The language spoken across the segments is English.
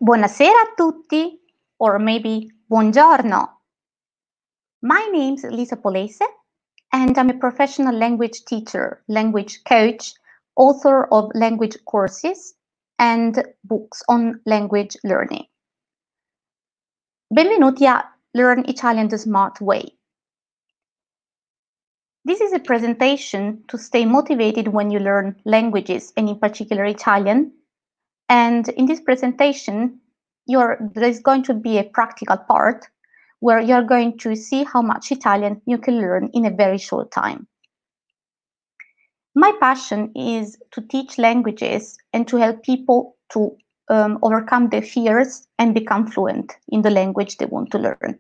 Buonasera a tutti, or maybe buongiorno. My name is Elisa Polese, and I'm a professional language teacher, language coach, author of language courses and books on language learning. Benvenuti a Learn Italian the Smart Way. This is a presentation to stay motivated when you learn languages, and in particular Italian. And in this presentation, there's going to be a practical part where you're going to see how much Italian you can learn in a very short time. My passion is to teach languages and to help people to overcome their fears and become fluent in the language they want to learn.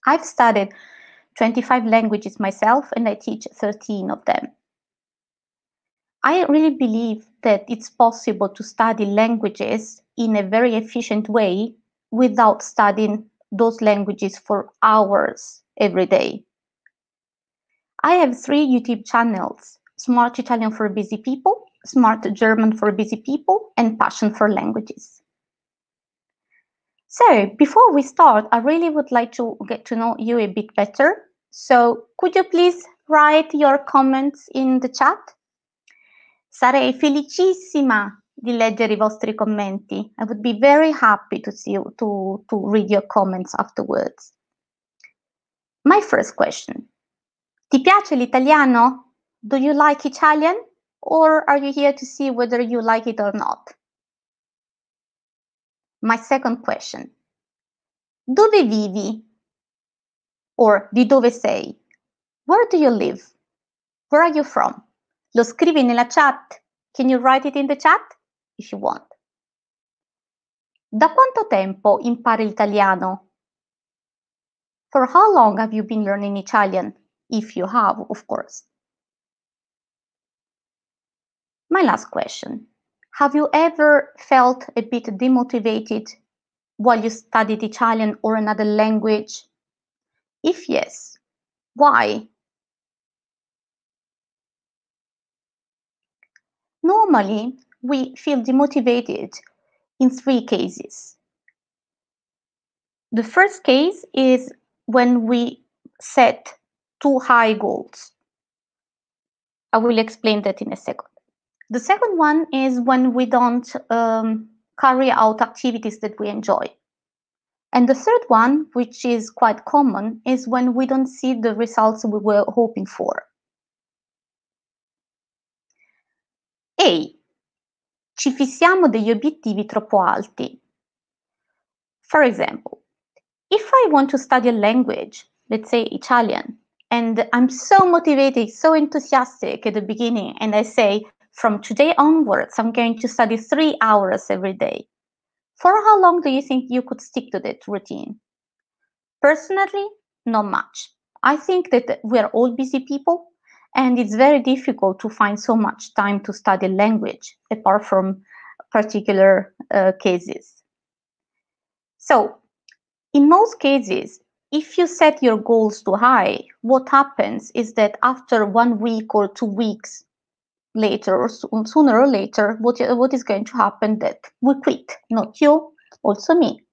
I've studied 25 languages myself, and I teach 13 of them. I really believe that it's possible to study languages in a very efficient way without studying those languages for hours every day. I have 3 YouTube channels: Smart Italian for Busy People, Smart German for Busy People, and Passion for Languages. So before we start, I really would like to get to know you a bit better. So could you please write your comments in the chat? Sarei felicissima di leggere I vostri commenti. I would be very happy to see you, to read your comments afterwards. My first question. Ti piace l'italiano? Do you like Italian? Or are you here to see whether you like it or not? My second question. Dove vivi? Or di dove sei? Where do you live? Where are you from? Lo scrivi nella chat. Can you write it in the chat if you want? Da quanto tempo impari l'italiano? For how long have you been learning Italian? If you have, of course. My last question. Have you ever felt a bit demotivated while you studied Italian or another language? If yes, why? Normally, we feel demotivated in 3 cases. The first case is when we set too high goals. I will explain that in a second. The second one is when we don't carry out activities that we enjoy. And the third one, which is quite common, is when we don't see the results we were hoping for. A. Ci fissiamo degli obiettivi troppo alti. For example, if I want to study a language, let's say Italian, and I'm so motivated, so enthusiastic at the beginning, and I say, from today onwards, I'm going to study 3 hours every day. For how long do you think you could stick to that routine? Personally, not much. I think that we're all busy people, and it's very difficult to find so much time to study language, apart from particular cases. So, in most cases, if you set your goals too high, what happens is that after 1 week or 2 weeks later, or sooner or later, what is going to happen that we quit. Not you, also me.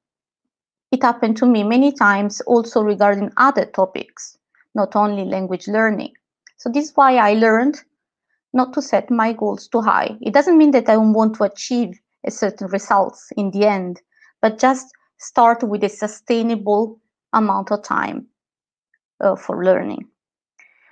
It happened to me many times also regarding other topics, not only language learning. So this is why I learned not to set my goals too high. It doesn't mean that I don't want to achieve a certain results in the end, but just start with a sustainable amount of time for learning.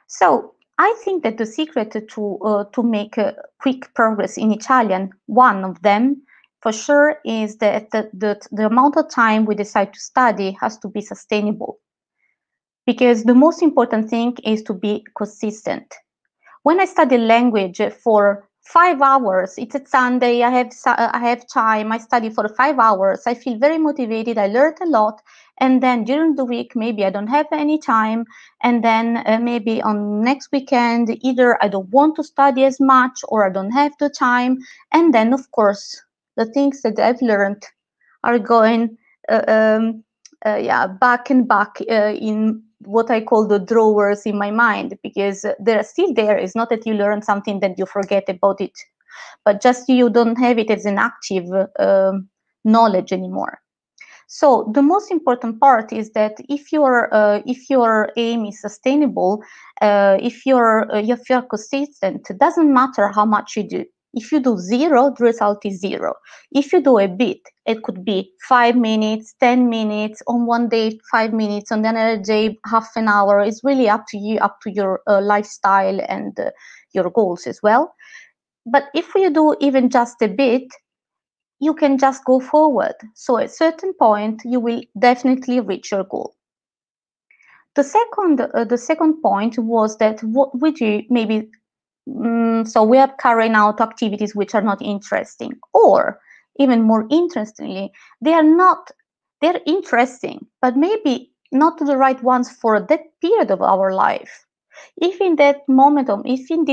So I think that the secret to make quick progress in Italian, one of them for sure, is that the amount of time we decide to study has to be sustainable. Because the most important thing is to be consistent. When I study language for 5 hours, it's a Sunday, I have time, I study for 5 hours, I feel very motivated, I learned a lot, and then during the week, maybe I don't have any time, and then maybe on next weekend, either I don't want to study as much or I don't have the time, and then of course, the things that I've learned are going back and back in what I call the drawers in my mind, because they're still there. It's not that you learn something that you forget about it but just you don't have it as an active knowledge anymore. So the most important part is that if your aim is sustainable, if you're consistent, it doesn't matter how much you do. If you do zero, the result is zero. If you do a bit, it could be 5 minutes, 10 minutes, on one day 5 minutes, on the other day half an hour. It's really up to you, up to your lifestyle and your goals as well. But if you do even just a bit, you can just go forward. So at a certain point, you will definitely reach your goal. The second point was that what we do maybe, so we are carrying out activities which are not interesting, or even more interestingly, they're interesting, but maybe not the right ones for that period of our life. If in this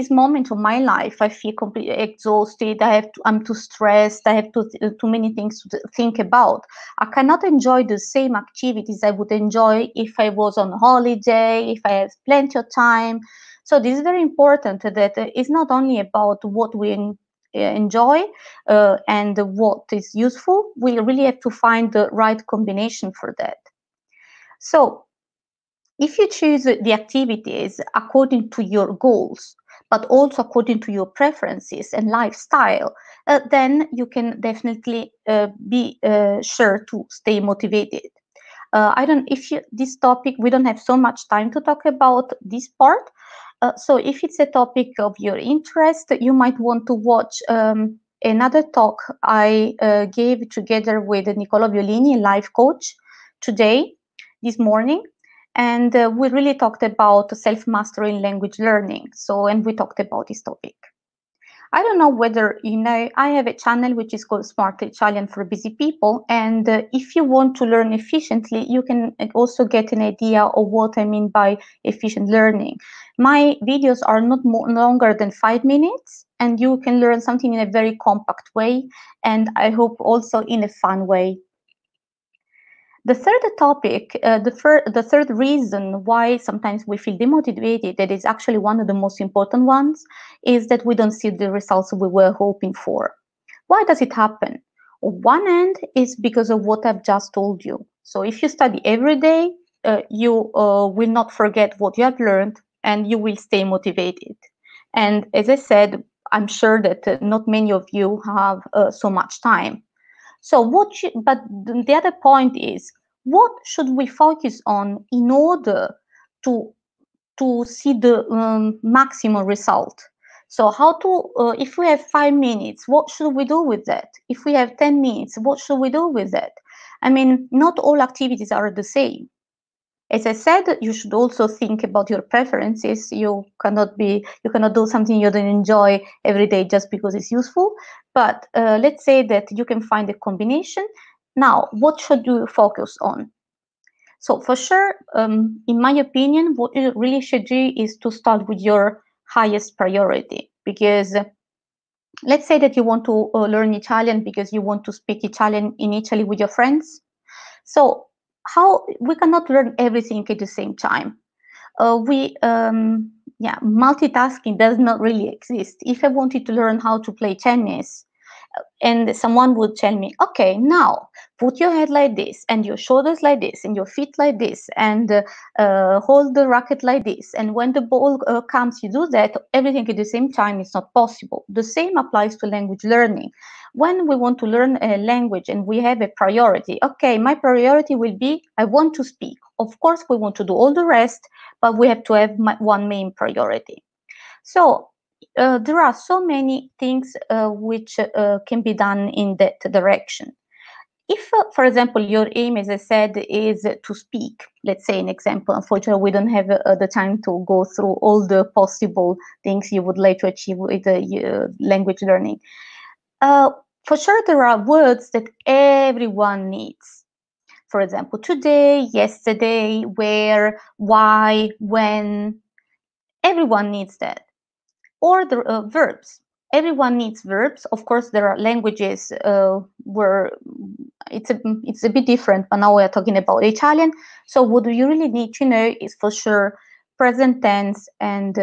moment of my life I feel completely exhausted, I'm too stressed, I have too many things to think about, I cannot enjoy the same activities I would enjoy if I was on holiday, if I have plenty of time. So this is very important, that it's not only about what we enjoy and what is useful. We really have to find the right combination for that. So if you choose the activities according to your goals, but also according to your preferences and lifestyle, then you can definitely be sure to stay motivated. This topic, we don't have so much time to talk about this part. So if it's a topic of your interest, you might want to watch another talk I gave together with Nicola Violini, a life coach, this morning. And we really talked about self-mastery in language learning. And we talked about this topic. I don't know whether you know, I have a channel which is called Smart Italian for Busy People. And if you want to learn efficiently, you can also get an idea of what I mean by efficient learning. My videos are not longer than 5 minutes, and you can learn something in a very compact way, and I hope also in a fun way. The third topic, the third reason why sometimes we feel demotivated, that is actually one of the most important ones, is that we don't see the results we were hoping for. Why does it happen? On one end, is because of what I've just told you. So if you study every day, you will not forget what you have learned, and you will stay motivated. And as I said, I'm sure that not many of you have so much time. So but the other point is, what should we focus on in order to see the maximum result? So if we have 5 minutes, what should we do with that? If we have 10 minutes, what should we do with that? I mean, not all activities are the same. As I said, you should also think about your preferences. You cannot do something you don't enjoy every day just because it's useful. But let's say that you can find a combination. Now, what should you focus on? So for sure, in my opinion, what you really should do is to start with your highest priority. Because let's say that you want to learn Italian because you want to speak Italian in Italy with your friends. So we cannot learn everything at the same time. Multitasking does not really exist. If I wanted to learn how to play tennis, and someone would tell me, okay, now put your head like this, and your shoulders like this, and your feet like this, and hold the racket like this, and when the ball comes, you do that, everything at the same time is not possible. The same applies to language learning. When we want to learn a language and we have a priority, okay, my priority will be, I want to speak. Of course, we want to do all the rest, but we have to have one main priority. So there are so many things which can be done in that direction. If, for example, your aim, as I said, is to speak, let's say an example, unfortunately, we don't have the time to go through all the possible things you would like to achieve with language learning. For sure, there are words that everyone needs. For example, today, yesterday, where, why, when. Everyone needs that. Or the verbs. Everyone needs verbs. Of course, there are languages where it's a bit different, but now we're talking about Italian. So what you really need to know is for sure present tense and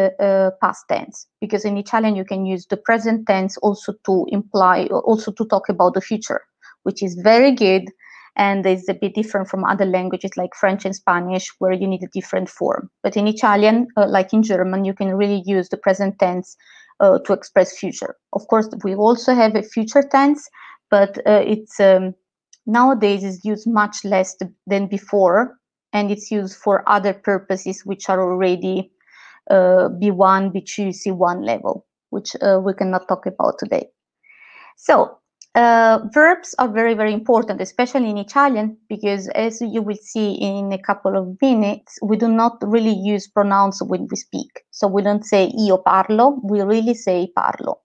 past tense, because in Italian you can use the present tense also to imply, also to talk about the future, which is very good and is a bit different from other languages like French and Spanish, where you need a different form. But in Italian, like in German, you can really use the present tense to express future. Of course, we also have a future tense, but it's nowadays is used much less than before, and it's used for other purposes which are already B1, B2, C1 level, which we cannot talk about today. So verbs are very, very important, especially in Italian, because as you will see in a couple of minutes, we do not really use pronouns when we speak. So we don't say io parlo, we really say parlo.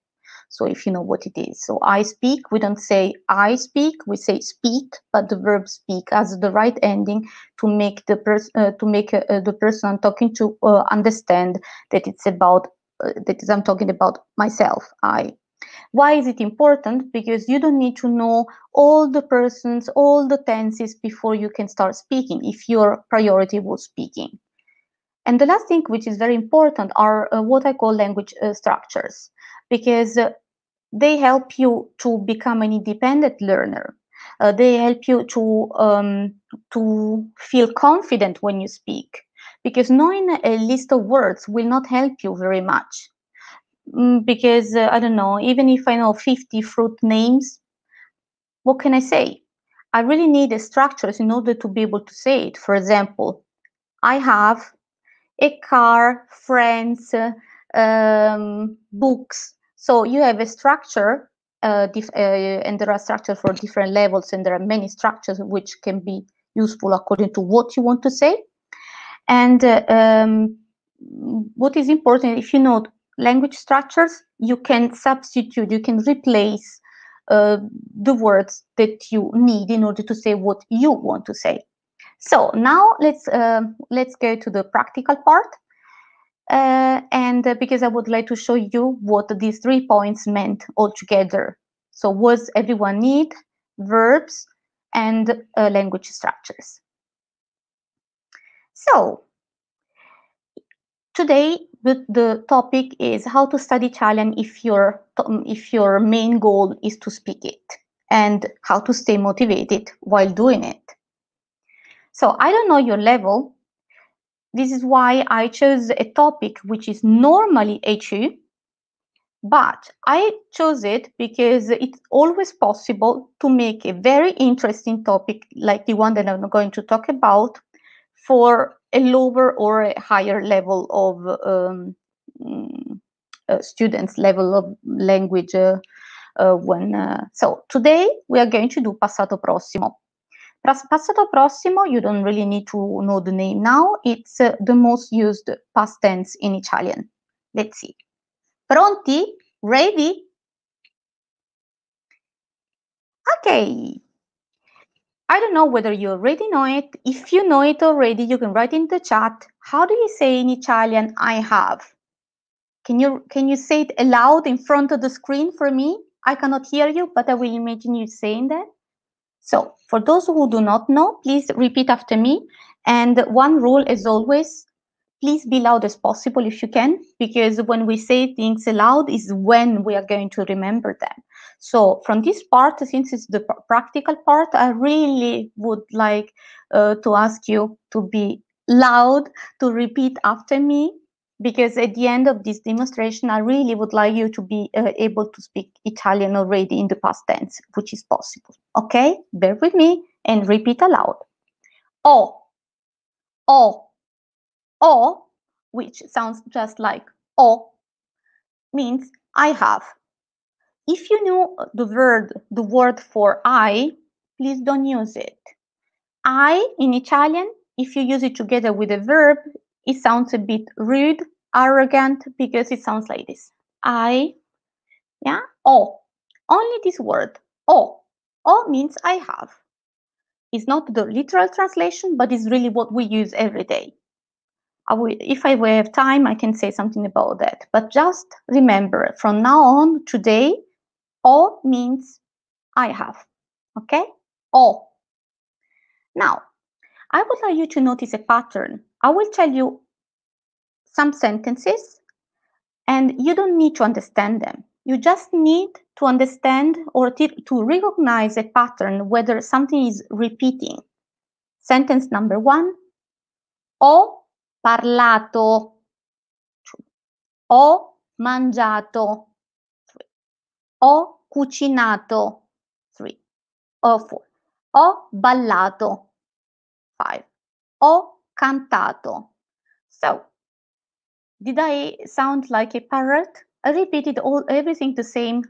So if you know what it is. So I speak, we don't say I speak, we say speak, but the verb speak has the right ending to make the person I'm talking to understand that it's about, I'm talking about myself, I. Why is it important? Because you don't need to know all the persons, all the tenses before you can start speaking, if your priority was speaking. And the last thing, which is very important, are what I call language structures, because they help you to become an independent learner. They help you to feel confident when you speak, because knowing a list of words will not help you very much. Because I don't know, even if I know 50 fruit names, what can I say? I really need a structures in order to be able to say it. For example, I have a car, friends, books. So you have a structure, and there are structures for different levels, and there are many structures which can be useful according to what you want to say. And what is important, if you know language structures, you can substitute, you can replace the words that you need in order to say what you want to say. So now let's go to the practical part, and because I would like to show you what these 3 points meant altogether. So words everyone need, verbs, and language structures. So today the topic is how to study Italian if your main goal is to speak it, and how to stay motivated while doing it. So I don't know your level. This is why I chose a topic which is normally A2, but I chose it because it's always possible to make a very interesting topic like the one that I'm going to talk about for a lower or a higher level of students, level of language. So today we are going to do Passato prossimo. Passato prossimo, you don't really need to know the name now. It's the most used past tense in Italian. Let's see. Pronti? Ready? Okay. I don't know whether you already know it. If you know it already, you can write in the chat. How do you say in Italian, I have? Can you say it aloud in front of the screen for me? I cannot hear you, but I will imagine you saying that. So for those who do not know, please repeat after me. And one rule, as always, please be loud as possible if you can, because when we say things aloud is when we are going to remember them. So from this part, since it's the practical part, I really would like to ask you to be loud, to repeat after me, because at the end of this demonstration, I really would like you to be able to speak Italian already in the past tense, which is possible. Okay, bear with me and repeat aloud. O, o, o, which sounds just like o, means I have. If you know the word for I, please don't use it. I in Italian, if you use it together with a verb, it sounds a bit rude, arrogant, because it sounds like this. I, yeah, o. Only this word, o. O means I have. It's not the literal translation, but it's really what we use every day. If I have time, I can say something about that. But just remember, from now on, today, O means I have. Okay? O. Now, I would like you to notice a pattern. I will tell you some sentences, and you don't need to understand them. You just need to understand or to recognize a pattern, whether something is repeating. Sentence number 1, ho parlato. Ho mangiato. 3. Ho cucinato. 3. 4. Ho ballato. 5. Ho cantato. So, did I sound like a parrot? I repeated everything the same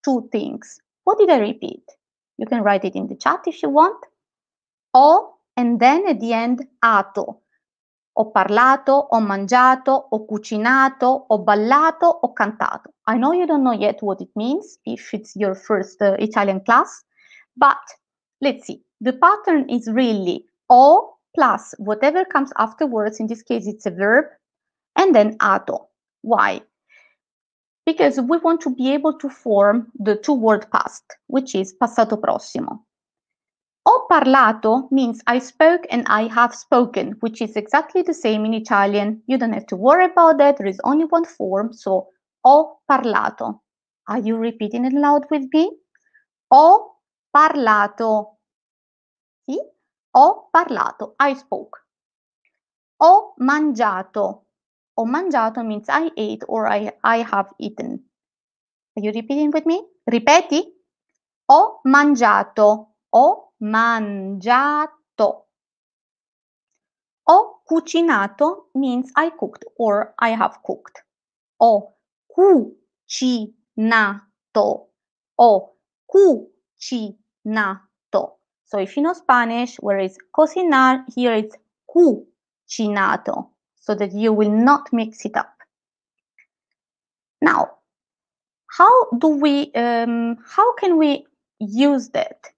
2 things. What did I repeat? You can write it in the chat if you want. Ho, and then at the end, ato. Ho parlato, ho mangiato, ho cucinato, ho ballato, ho cantato. I know you don't know yet what it means if it's your first Italian class, but let's see. The pattern is really ho plus whatever comes afterwards. In this case, it's a verb, and then ato. Why? Because we want to be able to form the 2-word past, which is passato prossimo. Ho parlato means I spoke and I have spoken, which is exactly the same in Italian. You don't have to worry about that. There is only one form, so ho parlato. Are you repeating it loud with me? Ho parlato. Sì? Ho parlato. I spoke. Ho mangiato. Ho mangiato means I ate or I have eaten. Are you repeating with me? Ripeti. Ho mangiato. Ho mangiato. Ho cucinato means I cooked or I have cooked. Ho cucinato. Ho cucinato. So if you know Spanish, where is cocinar, here it's cucinato, so that you will not mix it up. Now, how can we use that?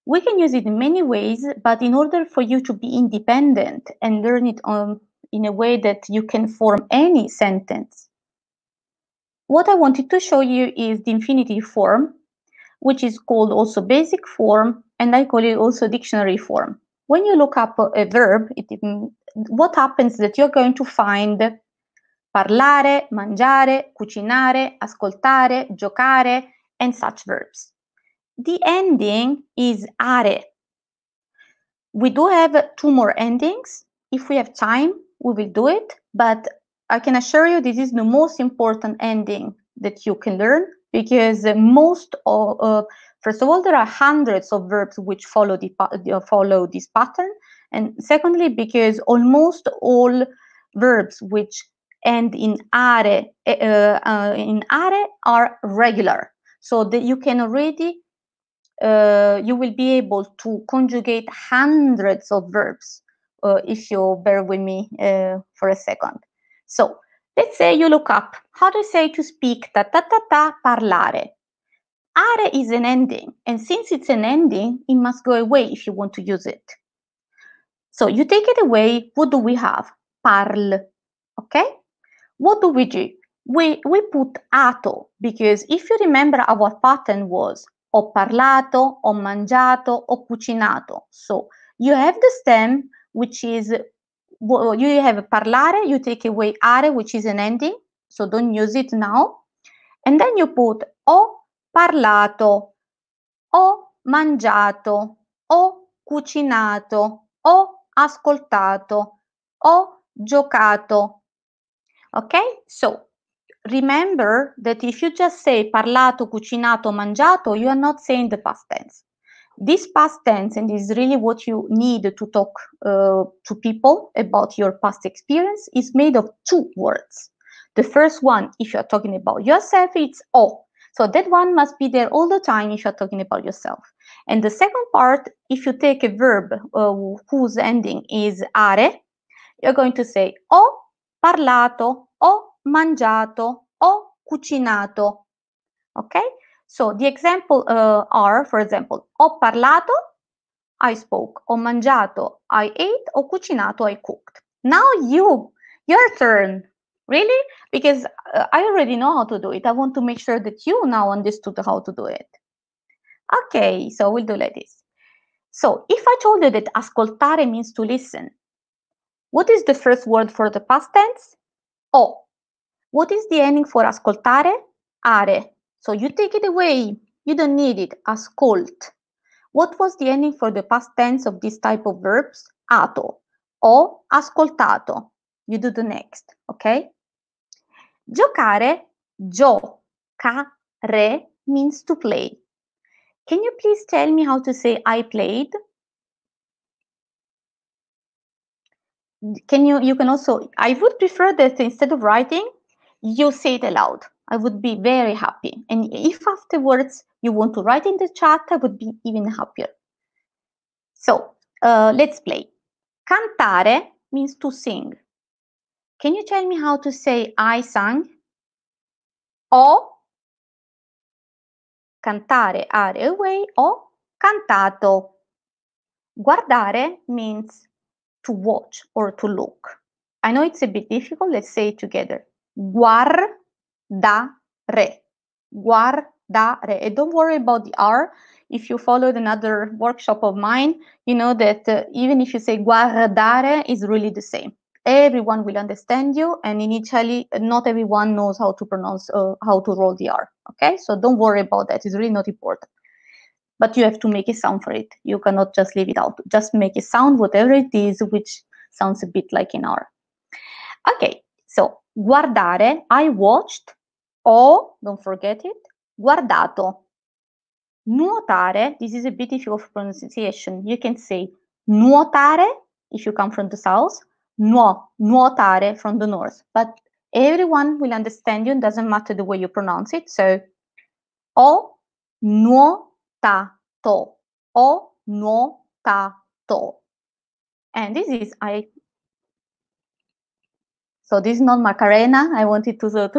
We can use it in many ways, but in order for you to be independent and learn it in a way that you can form any sentence, what I wanted to show you is the infinitive form, which is called also basic form, and I call it also dictionary form. When you look up a verb, what happens is that you're going to find parlare, mangiare, cucinare, ascoltare, giocare, and such verbs. The ending is are. We do have 2 more endings. If we have time, we will do it, but I can assure you this is the most important ending that you can learn, because first of all, there are hundreds of verbs which follow this pattern, and secondly, because almost all verbs which end in are are regular, so that you can already you will be able to conjugate hundreds of verbs if you bear with me for a second. So let's say you look up how to say to speak ta ta ta ta parlare. Are is an ending, and since it's an ending, it must go away if you want to use it. So you take it away, what do we have? Parl. Okay? What do? We put ato, because if you remember, our pattern was ho parlato, ho mangiato, ho cucinato. So you have the stem, which is, you have parlare, you take away are, which is an ending, so don't use it now. And then you put ho parlato, ho mangiato, ho cucinato, ho ascoltato, ho giocato. Okay, so remember that if you just say parlato, cucinato, mangiato, you are not saying the past tense. This past tense, and this is really what you need to talk to people about your past experience, is made of 2 words. The first one, if you're talking about yourself, it's o. So that one must be there all the time if you're talking about yourself. And the second part, if you take a verb whose ending is are, you're going to say ho parlato, ho mangiato, ho cucinato. Okay? So the example are, for example, ho parlato, I spoke, ho mangiato, I ate, ho cucinato, I cooked. Now your turn. Really? Because I already know how to do it. I want to make sure that you now understood how to do it. Okay, so we'll do like this. So if I told you that ascoltare means to listen, what is the first word for the past tense? O. What is the ending for ascoltare? Are. So you take it away. You don't need it. Ascolt. What was the ending for the past tense of this type of verbs? Ato. Ho ascoltato. You do the next, okay? Giocare, giocare means to play. Can you please tell me how to say I played? You can also, I would prefer that instead of writing, you say it aloud. I would be very happy. And if afterwards you want to write in the chat, I would be even happier. So let's play. Cantare means to sing. Can you tell me how to say I sang? Ho cantare, are away, ho cantato. Guardare means to watch or to look. I know it's a bit difficult. Let's say it together. Guardare. Guardare. And don't worry about the R. If you followed another workshop of mine, you know that even if you say guardare, it's really the same. Everyone will understand you, and in Italy, not everyone knows how to pronounce, how to roll the R. Okay, so don't worry about that. It's really not important. But you have to make a sound for it. You cannot just leave it out. Just make a sound, whatever it is, which sounds a bit like an R. Okay, so guardare, I watched. Ho, don't forget it, guardato. Nuotare, this is a bit difficult for pronunciation. You can say nuotare if you come from the south, nuotare from the north. But everyone will understand you, it doesn't matter the way you pronounce it. So, ho nuotato, ho nuotato. And this is, so this is not Macarena, I wanted to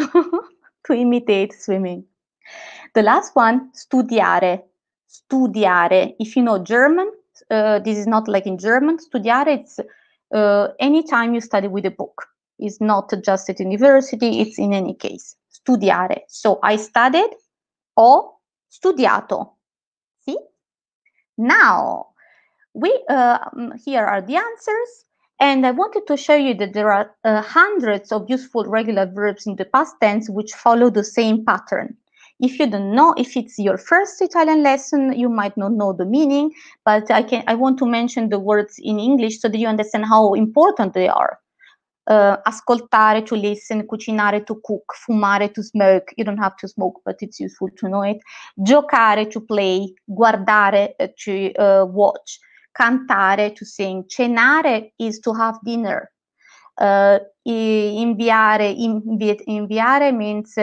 to imitate swimming. The last one, studiare. Studiare. If you know German, this is not like in German. Studiare, it's anytime you study with a book. It's not just at university, it's in any case. Studiare. So I studied, ho studiato. See? Now, here are the answers. And I wanted to show you that there are hundreds of useful regular verbs in the past tense which follow the same pattern. If you don't know, if it's your first Italian lesson, you might not know the meaning, but I want to mention the words in English so that you understand how important they are. Ascoltare, to listen, cucinare, to cook, fumare, to smoke. You don't have to smoke, but it's useful to know it. Giocare, to play, guardare, to watch, cantare, to sing, cenare is to have dinner. Inviare means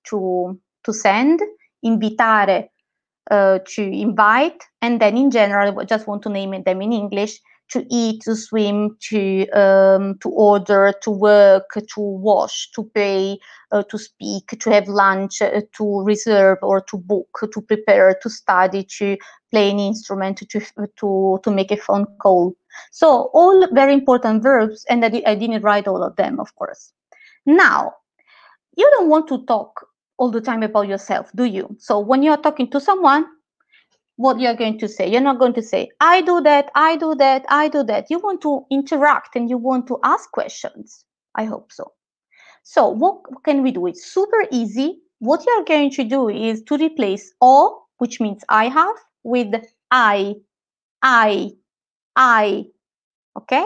to send, invitare to invite, and then in general, I just want to name them in English: to eat, to swim, to order, to work, to wash, to pay, to speak, to have lunch, to reserve or to book, to prepare, to study, to play an instrument, to make a phone call. So all very important verbs, and I didn't write all of them, of course. Now, you don't want to talk all the time about yourself, do you? So when you're talking to someone, what you're going to say? You're not going to say, I do that, I do that, I do that. You want to interact and you want to ask questions. I hope so. So what can we do? It's super easy. What you're going to do is to replace o, which means I have, with I. Okay?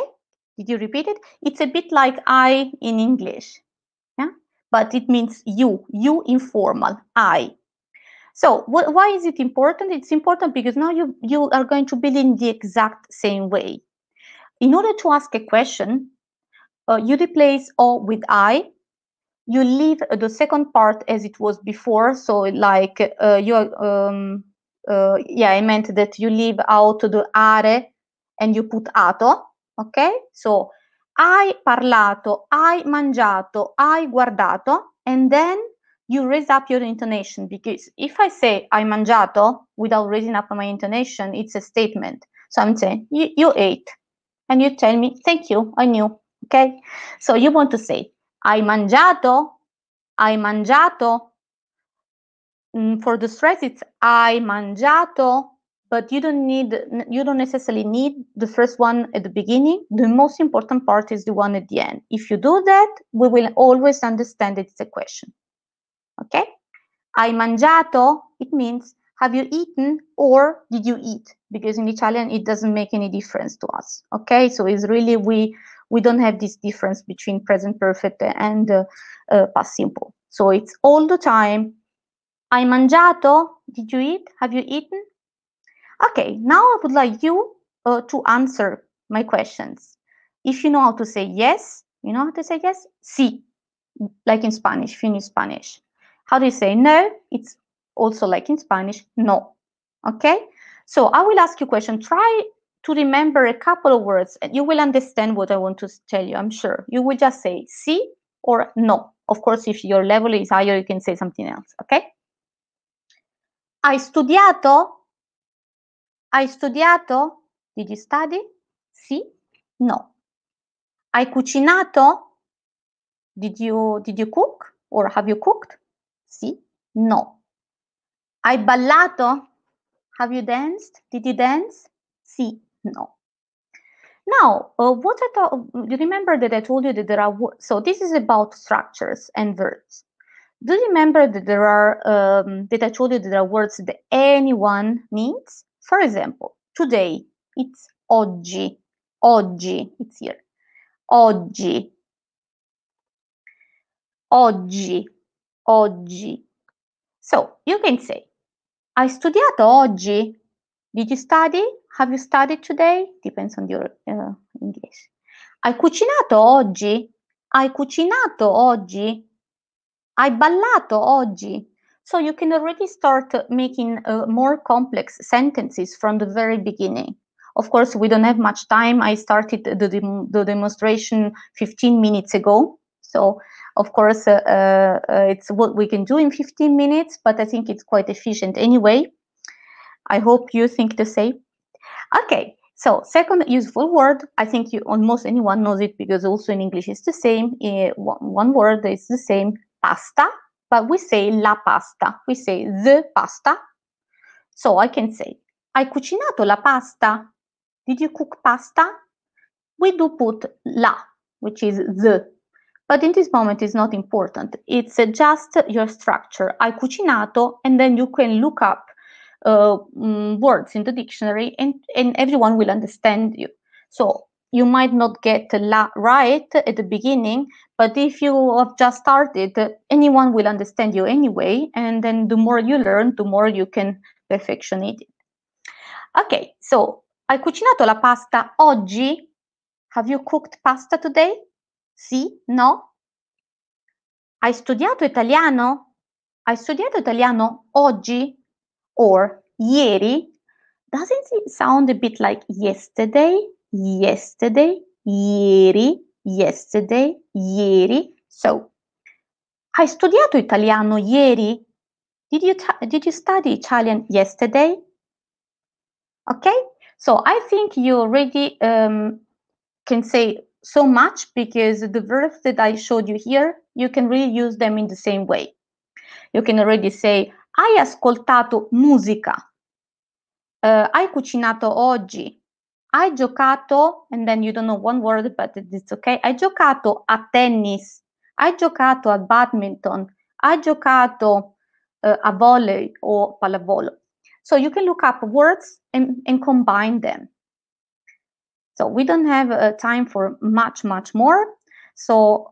Did you repeat it? It's a bit like I in English. Yeah? But it means you informal, I. So why is it important? It's important because now you are going to build in the exact same way. In order to ask a question, you replace O with I. You leave the second part as it was before. So like I meant that you leave out the are and you put ato. Okay? So hai parlato, hai mangiato, hai guardato, and then you raise up your intonation, because if I say hai mangiato without raising up my intonation, it's a statement. So I'm saying you ate, and you tell me thank you, I knew. Okay, so you want to say hai mangiato, hai mangiato. For the stress, it's hai mangiato, but you don't necessarily need the first one at the beginning. The most important part is the one at the end. If you do that, we will always understand it's a question. Okay? Hai mangiato? It means have you eaten or did you eat? Because in Italian it doesn't make any difference to us. Okay? So it's really we don't have this difference between present perfect and past simple. So it's all the time. Hai mangiato? Did you eat? Have you eaten? Okay, now I would like you to answer my questions. If you know how to say yes, you know how to say yes? Sí, like in Spanish, finish Spanish. How do you say no? It's also like in Spanish, no. Okay? So I will ask you a question. Try to remember a couple of words and you will understand what I want to tell you, I'm sure. You will just say sí or no. Of course, if your level is higher, you can say something else, okay? Hai studiato? Hai studiato? Did you study? Sì? No. Hai cucinato? Did you cook? Or have you cooked? Sì? No. Hai ballato? Have you danced? Did you dance? Sì? No. Now, what I thought, you remember that I told you that there are, so this is about structures and verbs. Do you remember that there are, that I told you that there are words that anyone means? For example, today, it's oggi. Oggi, it's here. Oggi. Oggi. Oggi. So, you can say, hai studiato oggi? Did you study? Have you studied today? Depends on your English. Hai cucinato oggi? Hai cucinato oggi? Hai ballato oggi? So you can already start making more complex sentences from the very beginning. Of course, we don't have much time. I started the demonstration 15 minutes ago. So, of course, it's what we can do in 15 minutes, but I think it's quite efficient anyway. I hope you think the same. Okay, so second useful word, I think almost anyone knows it because also in English it's the same. One word is the same, pasta, but we say la pasta. We say the pasta. So I can say, hai cucinato la pasta? Did you cook pasta? We do put la, which is the. But in this moment, it's not important. It's just your structure. Hai cucinato, and then you can look up words in the dictionary and everyone will understand you. So you might not get la right at the beginning, but if you have just started, anyone will understand you anyway. And then the more you learn, the more you can perfectionate it. Okay, so hai cucinato la pasta oggi? Have you cooked pasta today? Sì? No? Hai studiato italiano? Hai studiato italiano oggi? Or ieri? Doesn't it sound a bit like yesterday? Yesterday, ieri, yesterday, ieri. So, hai studiato italiano ieri? Did you study Italian yesterday? Okay, so I think you already can say so much because the verbs that I showed you here, you can really use them in the same way. You can already say, hai ascoltato musica? Hai cucinato oggi? Hai giocato, and then you don't know one word, but it's okay. Hai giocato a tennis? Hai giocato a badminton? Hai giocato a volley or pallavolo? So you can look up words and combine them. So we don't have time for much more. So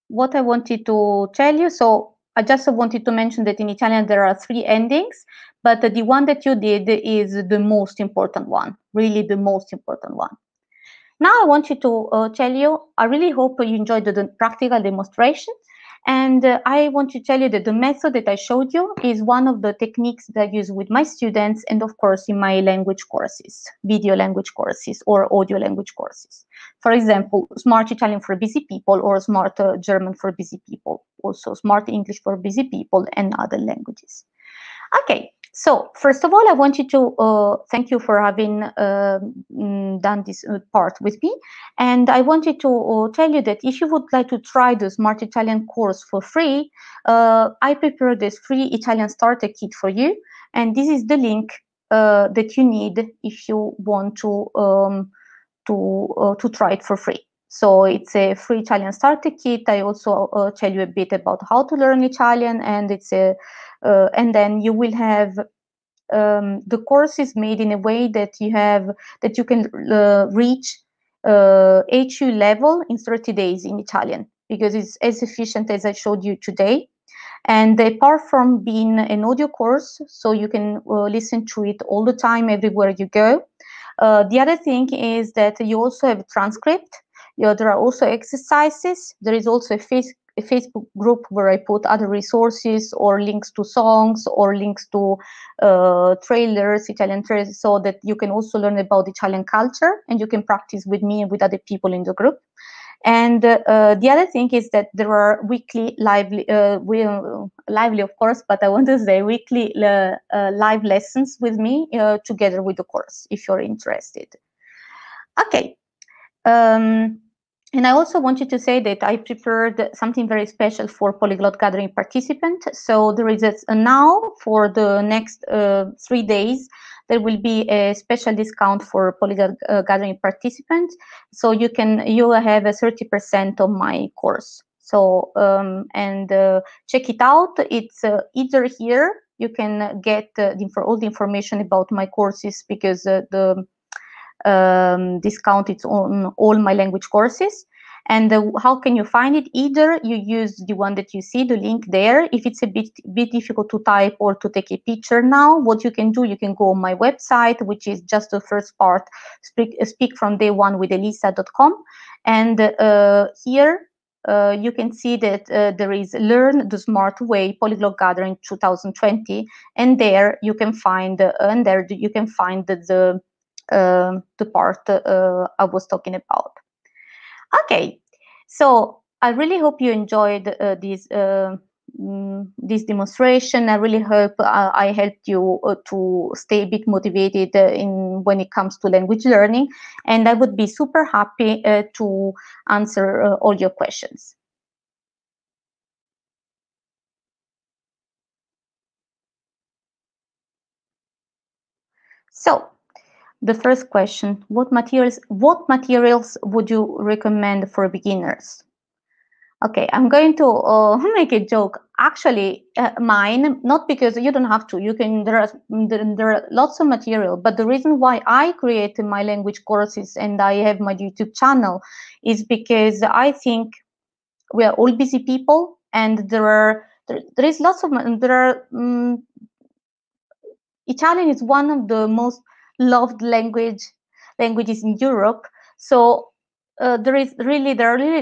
what I wanted to tell you, so I just wanted to mention that in Italian there are 3 endings, but the one that you did is the most important one, really the most important one. Now I want you to tell you, I really hope you enjoyed the practical demonstration. And I want to tell you that the method that I showed you is one of the techniques that I use with my students and of course in my language courses, video language courses or audio language courses. For example, Smart Italian for Busy People or Smart German for Busy People, also Smart English for Busy People and other languages. Okay, So first of all, I wanted to thank you for having done this part with me. And I wanted to tell you that if you would like to try the Smart Italian course for free, I prepared this free Italian starter kit for you. And this is the link that you need if you want to try it for free. So it's a free Italian starter kit. I also tell you a bit about how to learn Italian, and and then you will have the course is made in a way that you can reach HU level in 30 days in Italian, because it's as efficient as I showed you today. And apart from being an audio course, so you can listen to it all the time, everywhere you go. The other thing is that you also have a transcript. There are also exercises. There is also a Facebook group where I put other resources or links to songs or links to trailers, Italian trailers, so that you can also learn about Italian culture and you can practice with me and with other people in the group. And the other thing is that there are weekly lively, of course, but I want to say weekly live lessons with me together with the course, if you're interested. Okay. And I also wanted to say that I prepared something very special for Polyglot Gathering participants. So there is now for the next 3 days, there will be a special discount for Polyglot Gathering participants. So you have a 30% of my course. So check it out. It's either here you can get all the information about my courses, because the discount it's on all my language courses. And how can you find it? Either you use the one that you see, the link there. If it's a bit difficult to type or to take a picture now, what you can do, you can go on my website, which is just the first part, speak from day one with elisa.com. And here you can see that there is Learn the Smart Way Polyglot Gathering 2020, and there you can find the part I was talking about. Okay, so I really hope you enjoyed this demonstration. I really hope I helped you to stay a bit motivated when it comes to language learning, and I would be super happy to answer all your questions. So, the first question, what materials would you recommend for beginners? Okay, I'm going to make a joke. Actually, mine, not because you don't have to, you can, there are lots of material, but the reason why I created my language courses and I have my YouTube channel is because I think we are all busy people, and there is lots of, Italian is one of the most loved languages in Europe. So there are really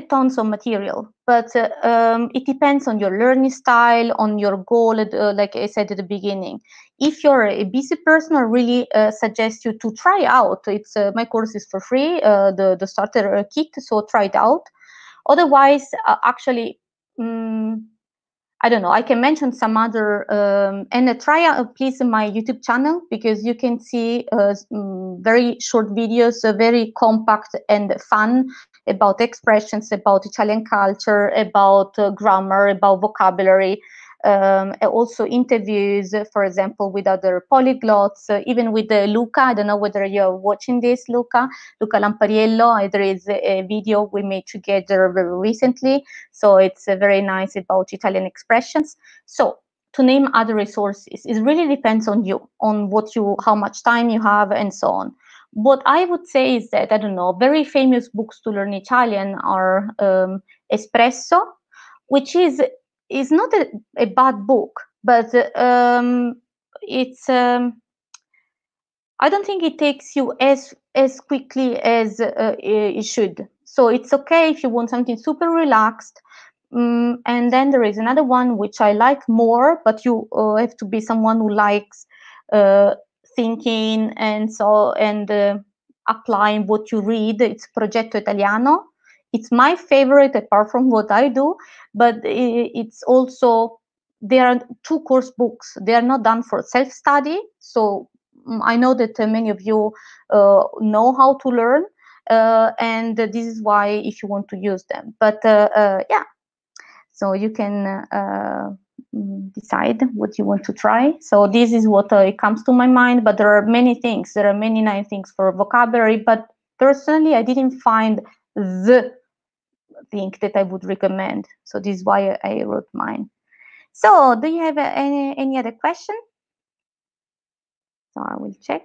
tons of material, but it depends on your learning style, on your goal. Like I said at the beginning, if you're a busy person, I really suggest you to try out. It's my course is for free, the starter kit, so try it out. Otherwise, actually. I don't know, I can mention some other, and try out please my YouTube channel, because you can see very short videos, very compact and fun, about expressions, about Italian culture, about grammar, about vocabulary, also interviews, for example, with other polyglots, even with Luca. I don't know whether you're watching this, Luca Lampariello. There is a video we made together very recently. So it's very nice about Italian expressions. So to name other resources, it really depends on you, on how much time you have, and so on. What I would say is that, I don't know, very famous books to learn Italian are Espresso, which is not a bad book, but it's I don't think it takes you as quickly as it should. So it's okay if you want something super relaxed. And then there is another one which I like more, but you have to be someone who likes thinking and applying what you read. It's Progetto Italiano. It's my favorite apart from what I do, but it's also there are 2 course books. They are not done for self-study. So I know that many of you know how to learn, and this is why if you want to use them. But yeah, so you can decide what you want to try. So this is what it comes to my mind, but there are many things. There are many nice things for vocabulary, but personally, I didn't find the thing that I would recommend. So this is why I wrote mine. So do you have any other question? So I will check.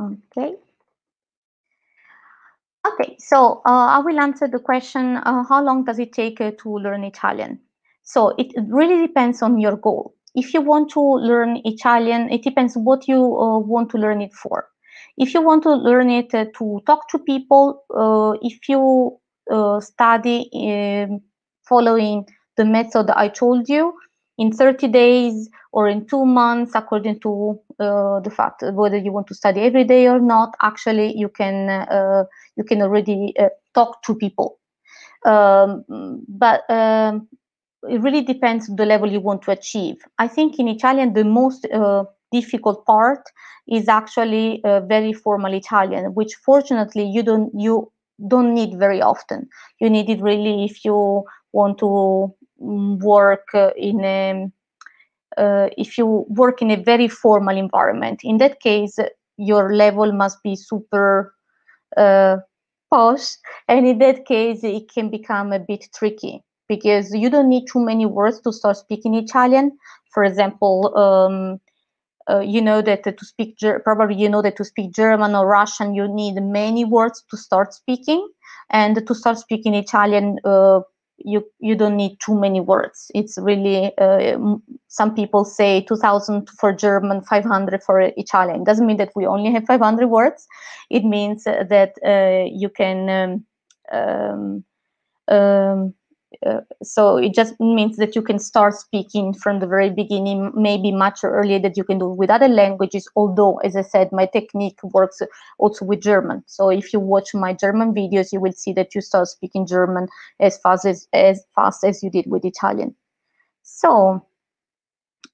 Okay. Okay, so I will answer the question, how long does it take to learn Italian? So it really depends on your goal. If you want to learn Italian, it depends what you want to learn it for. If you want to learn it to talk to people, if you study following the method I told you, in 30 days or in 2 months, according to the fact whether you want to study every day or not, actually you can already talk to people. But it really depends on the level you want to achieve. I think in Italian, the most difficult part is actually very formal Italian, which fortunately you don't need very often. You need it really if you want to work if you work in a very formal environment. In that case, your level must be super posh, and in that case it can become a bit tricky because you don't need too many words to start speaking Italian. For example, you know that to speak probably you know that to speak German or Russian you need many words to start speaking, and to start speaking Italian you don't need too many words. It's really some people say 2000 for German, 500 for Italian. It doesn't mean that we only have 500 words. It means that you can so it just means that you can start speaking from the very beginning, maybe much earlier than you can do with other languages. Although, as I said, my technique works also with German. So if you watch my German videos, you will see that you start speaking German as fast as you did with Italian. So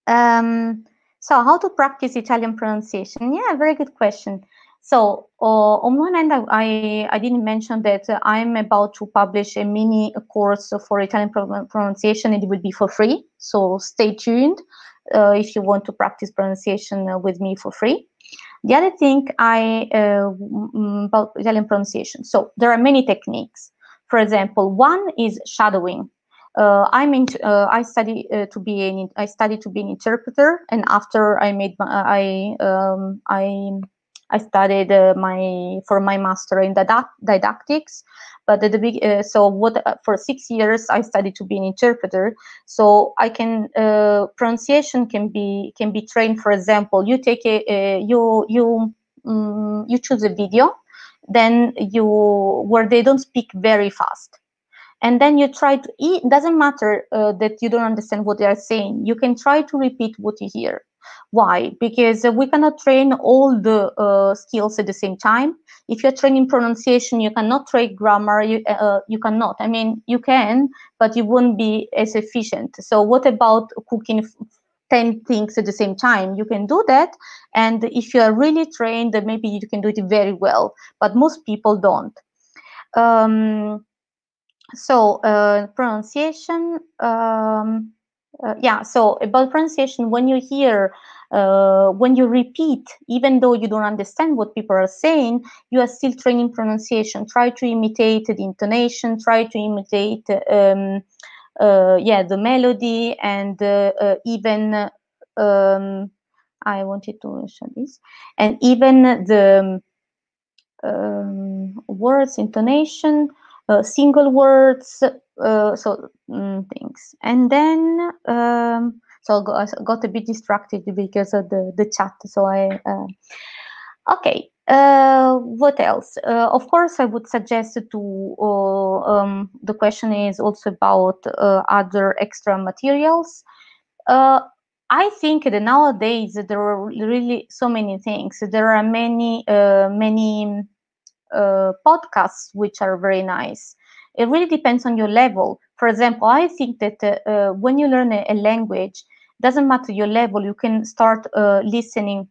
how to practice Italian pronunciation? Yeah, very good question. So on one hand, I didn't mention that I'm about to publish a mini course for Italian pronunciation. It will be for free. So stay tuned if you want to practice pronunciation with me for free. The other thing about Italian pronunciation. So there are many techniques. For example, one is shadowing. I studied to be an interpreter, and after I made I studied for my master in didactics. But at the for 6 years I studied to be an interpreter. So I can pronunciation can be trained. For example, you take you choose a video, then where they don't speak very fast. And then you try to, it doesn't matter that you don't understand what they are saying. You can try to repeat what you hear. Why? Because we cannot train all the skills at the same time. If you're training pronunciation, you cannot train grammar. You cannot. I mean, you can, but you won't be as efficient. So what about cooking 10 things at the same time? You can do that. And if you are really trained, then maybe you can do it very well. But most people don't. So pronunciation, yeah, so about pronunciation, when you hear, when you repeat, even though you don't understand what people are saying, you are still training pronunciation. Try to imitate the intonation, try to imitate, yeah, the melody, and even, I wanted to show this, and even the words, intonation, single words, things. And then, so I got a bit distracted because of the chat. So okay. What else? Of course, I would suggest to, the question is also about other extra materials. I think that nowadays there are really so many things. There are many podcasts which are very nice. It really depends on your level. For example, I think that when you learn a language, doesn't matter your level, you can start listening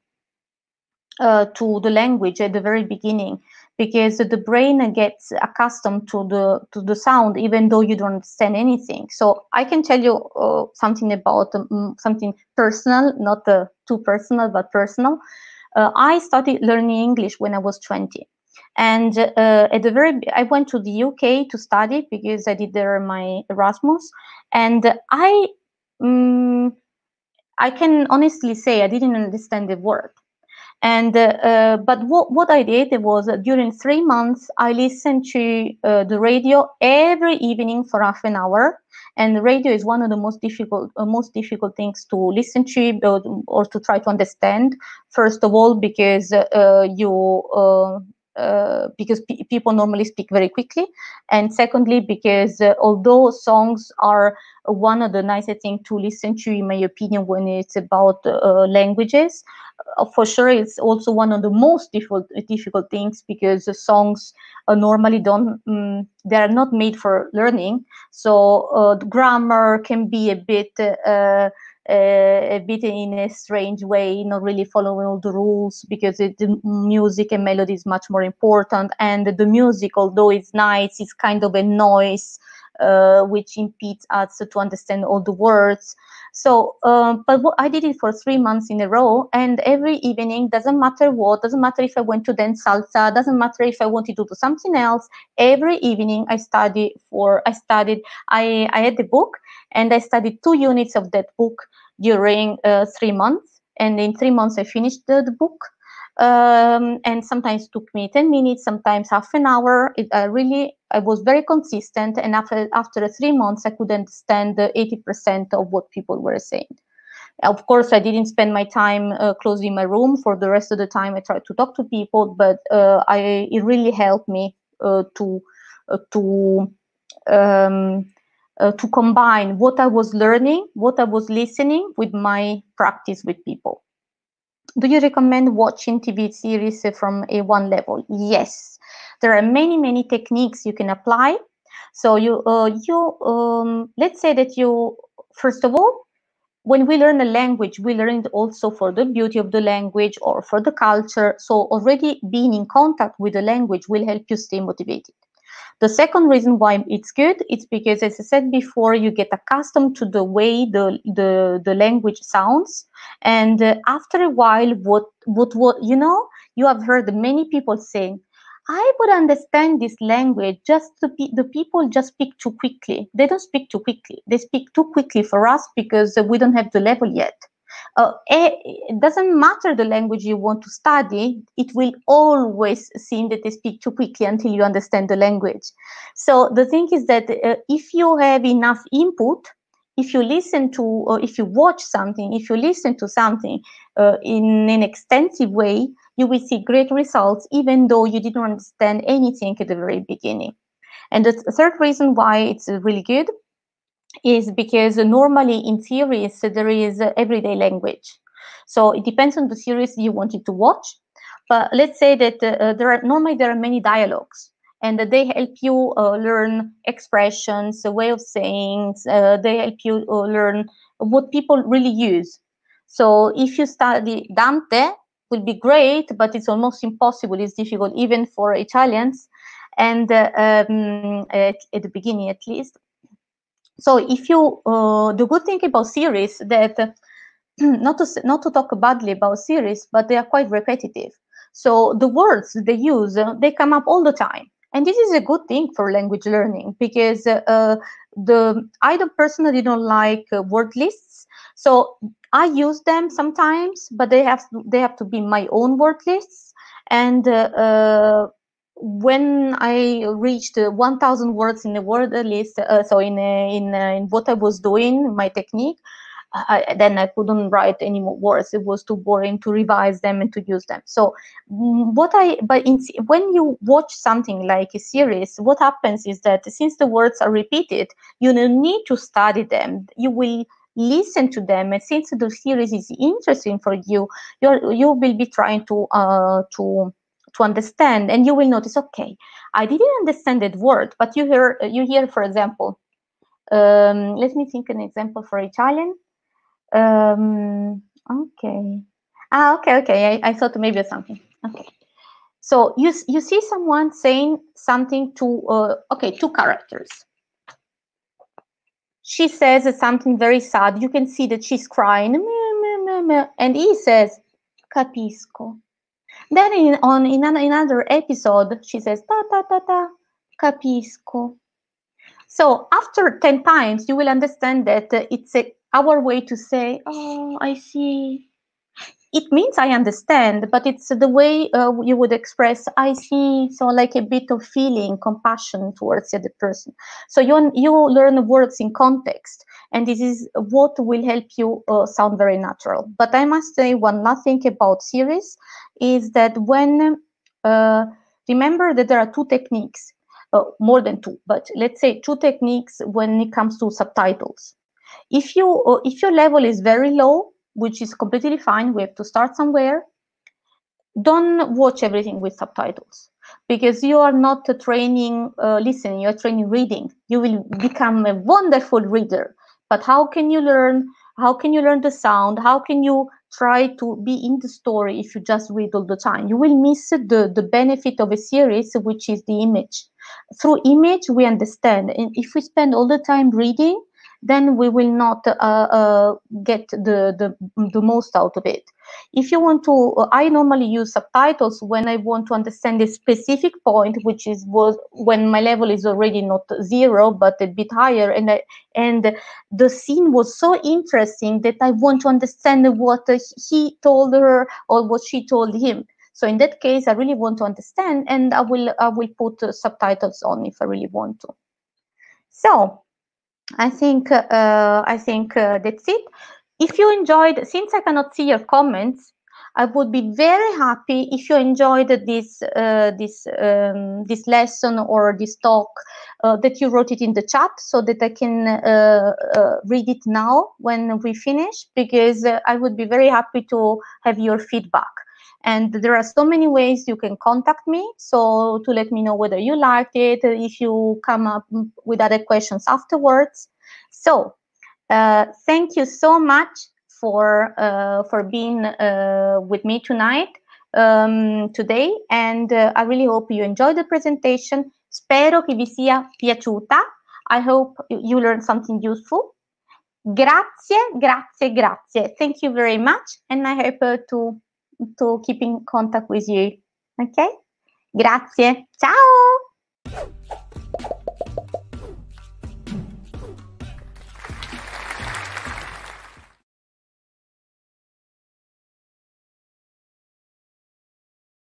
to the language at the very beginning, because the brain gets accustomed to the sound even though you don't understand anything. So I can tell you something about something personal, not too personal, but personal. I started learning English when I was 20. And I went to the UK to study because I did there my Erasmus. And I can honestly say I didn't understand the word. And but what I did was during 3 months I listened to the radio every evening for half an hour. And the radio is one of the most difficult things to listen to or to try to understand. First of all, because people normally speak very quickly, and secondly, because although songs are one of the nicest things to listen to, in my opinion, when it's about languages, for sure it's also one of the most difficult things, because the songs normally don't they are not made for learning. So the grammar can be a bit in a strange way, not really following all the rules, because the music and melody is much more important, and the music, although it's nice, is kind of a noise which impedes us to understand all the words. So, but I did it for 3 months in a row, and every evening, doesn't matter if I went to dance salsa, doesn't matter if I wanted to do something else. Every evening, I had the book, and I studied 2 units of that book during 3 months. And in 3 months, I finished the book. And sometimes it took me 10 minutes, sometimes half an hour. I was very consistent, and after 3 months, I could understand 80% of what people were saying. Of course, I didn't spend my time closed in my room. For the rest of the time, I tried to talk to people, but it really helped me to combine what I was learning, what I was listening, with my practice with people. Do you recommend watching TV series from A1 level? Yes, there are many techniques you can apply. So let's say that first of all, when we learn a language, we learn it also for the beauty of the language or for the culture. So already being in contact with the language will help you stay motivated. The second reason why it's good, it's because, as I said before, you get accustomed to the way the language sounds. And after a while, you have heard many people saying, I would understand this language, the people just speak too quickly. They don't speak too quickly. They speak too quickly for us because we don't have the level yet. It doesn't matter the language you want to study, it will always seem that they speak too quickly until you understand the language. So the thing is that if you have enough input, if you listen to, if you watch something, if you listen to something in an extensive way, you will see great results, even though you didn't understand anything at the very beginning. And the third reason why it's really good is because normally in series there is everyday language. So it depends on the series you wanted to watch. But let's say that there are many dialogues, and they help you learn expressions, a way of saying. They help you learn what people really use. So if you study Dante, will be great, but it's almost impossible. It's difficult even for Italians, and at the beginning at least. So if you, the good thing about series that not to talk badly about series, but they are quite repetitive. So the words they use, they come up all the time, and this is a good thing for language learning, because I personally don't like word lists. So I use them sometimes, but they have to be my own word lists. And when I reached 1,000 words in a word list, so in what I was doing, my technique, then I couldn't write any more words. It was too boring to revise them and to use them. So when you watch something like a series, what happens is that since the words are repeated, you don't need to study them. You will listen to them, and since the series is interesting for you, you will be trying to to understand, and you will notice, okay, I didn't understand that word, but you hear, for example, let me think an example for Italian. Okay. Okay. I thought maybe of something. Okay. So you see someone saying something to, okay, two characters. She says something very sad. You can see that she's crying, and he says, capisco. Then in another episode, she says, ta ta ta ta, capisco. So after 10 times, you will understand that it's our way to say, oh, I see. It means I understand, but it's the way you would express, I see, so like a bit of feeling, compassion towards the other person. So you learn words in context, and this is what will help you sound very natural. But I must say one last thing about series is that when, remember that there are two techniques, more than two, but let's say two techniques when it comes to subtitles. If your level is very low, which is completely fine, we have to start somewhere, don't watch everything with subtitles, because you are not training listening, you're training reading. You will become a wonderful reader, but how can you learn the sound? How can you try to be in the story if you just read all the time? You will miss the benefit of a series, which is the image. Through image we understand, and if we spend all the time reading, then we will not get the most out of it. If you want to, I normally use subtitles when I want to understand a specific point, which was when my level is already not 0 but a bit higher, and the scene was so interesting that I want to understand what he told her or what she told him. So in that case, I really want to understand, and I will put subtitles on if I really want to. So I think that's it. If you enjoyed, since I cannot see your comments, I would be very happy if you enjoyed this lesson or this talk, that you wrote it in the chat so that I can read it now when we finish, because I would be very happy to have your feedback. And there are so many ways you can contact me, so to let me know whether you liked it, if you come up with other questions afterwards. So thank you so much for being with me tonight, today, and I really hope you enjoyed the presentation. Spero che vi sia piaciuta. I hope you learned something useful. Grazie. Thank you very much, and I hope to keep in contact with you. Okay? Grazie. Ciao!